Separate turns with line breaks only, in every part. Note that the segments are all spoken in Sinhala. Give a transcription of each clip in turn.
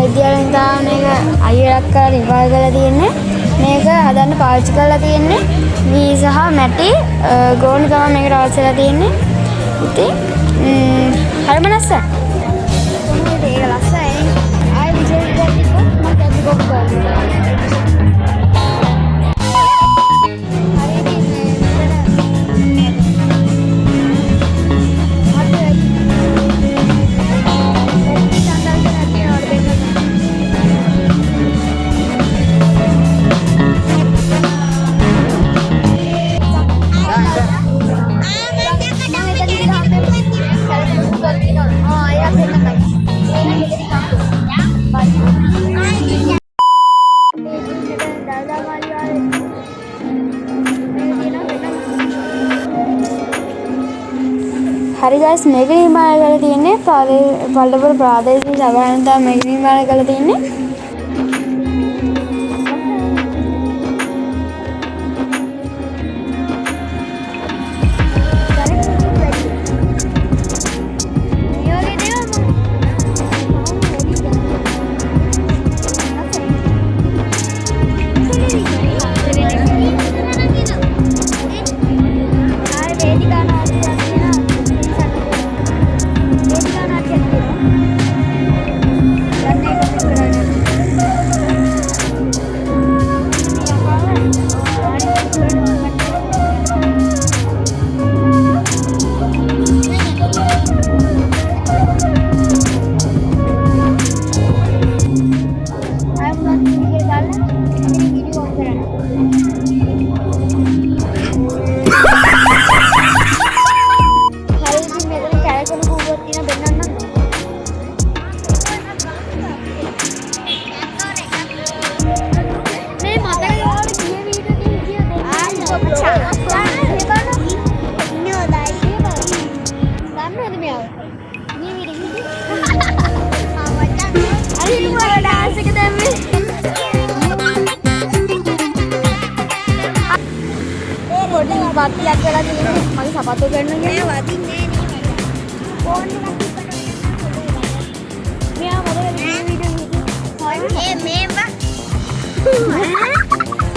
විද්‍යාලයෙන් තාම මේක අයියලක් කරලා ඉවල් කරලා තියෙන්නේ. මේක හදන්න පාවිච්චි කරලා තියෙන්නේ වී සහ මැටි ගෝණි තමයි මේකට අවශ්‍ය වෙලා තියෙන්නේ. ඉතින් හරිම ලස්සනයි. ඒක ලස්සනයි. ආයෙ විශ්වවිද්‍යාලෙට ගිහුවොත් මම කැපි කොපි කරනවා. හරි ගයිස් මේක නිර්මාණය කරලා තියෙන්නේ පල්ලපුර ප්‍රාදේශීය සභාවෙන් තමයි මේක නිර්මාණය කරලා තියෙන්නේ. Batiak වෙලා තියෙන්නේ මගේ සපත්තු ගන්න ගියා නෑ වදින්නේ නෑ ෆෝන් එකක් මෙයා මම වීඩියෝ මේ මේව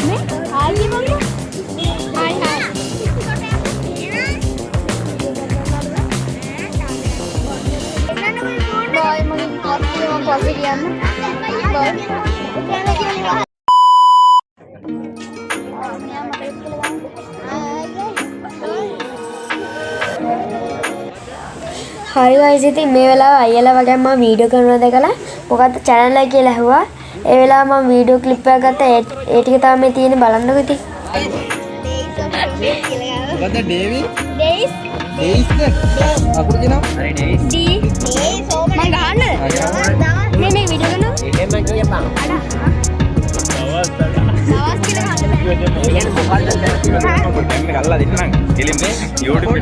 මේ ආයි මම ආයි බයි මම පස්සේ කියන්න බයි හරි guys ඉතින් මේ වෙලාව අයියලා වගේ මම වීඩියෝ කරනවා දැකලා මොකද්ද channel එක කියලා ඇහුවා. ඒ වෙලාව මම වීඩියෝ ක්ලිප් එකක් ගත්තා. ඒ ටික තමයි මේ තියෙන්නේ බලන්නකෝ ඉතින්. මොකද්ද ඩේවි? ඩේයිස්. ඩේයිස්ද? අකුරු කියනවා. හරි ඩේයිස්. ඩී. ඩේයිස් ඕම මම ගහන්න. මේ වීඩියෝ කරනවා. ඒකෙන් මම කියපන්. අඩ. දවස් කියලා ගහන්න බෑ. කියන්නේ මොකද්ද දැන් ගල්ලා දෙන්නම්. කෙලින්ම YouTube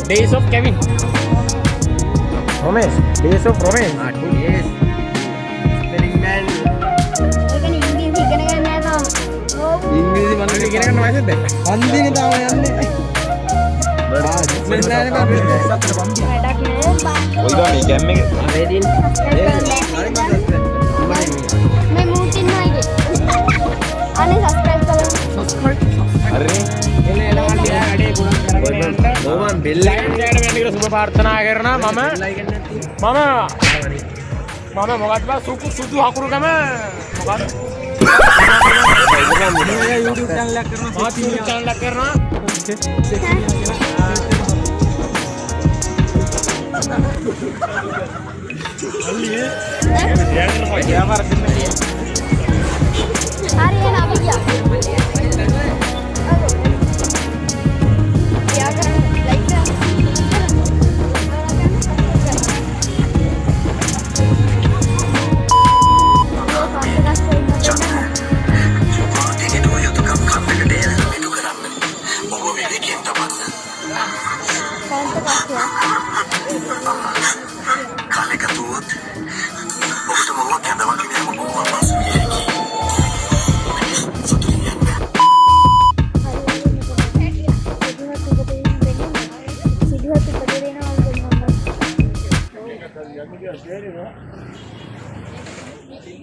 Days of Kevin. Romesh, Days of Romesh. Yes. Spelling man. ඒකනේ ඉංග්‍රීසි ඉගෙන ගන්න නෑ තාම. ඉංග්‍රීසි මම ඉගෙන ගන්න වයසද? හන්දිනේ තාම යන්නේ. වැඩක් නෑ. ඔය ගානේ කැම් එක රෙඩි. මේ මූටින් නයිගේ. අනේ සබ්ස්ක්‍රයිබ් කරන්න. සබ්ස්ක්‍රයිබ්. හරි. එන්න එලවන්න වැඩේ ගුණ කරගෙන යන්න. ඕමන් බෙල් එකෙන් යන්න වෙන කියලා සුබ ප්‍රාර්ථනා කරනවා මම මොකක්ද බා සුදු හකුරුකම මොකක්ද YouTube channel එකක් කරනවා YouTube channel එකක් කරනවා අල්ලියේ යාවර දෙන්නේ හරි එන අපි ගියා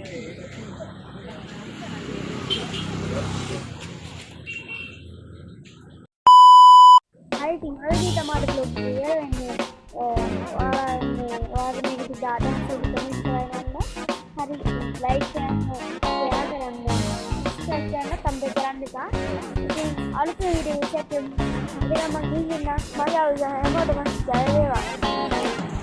හරි ඉතින් හරිදී තමයි බ්ලොග් එක වෙන්නේ ඔයාලා මේක දාන්න සුදුසුකම් කරගන්න හරි ලයික් කරන්න ෂෙයාර් කරන්න සබ්ස්ක්‍රයිබ් කරන්න කමෙන්ට් කරන්න එපා ඉතින් අලුත් වීඩියෝ එකක් එන්න මම ගිහින් මගේ අවුල හැමෝටම ජය වේවා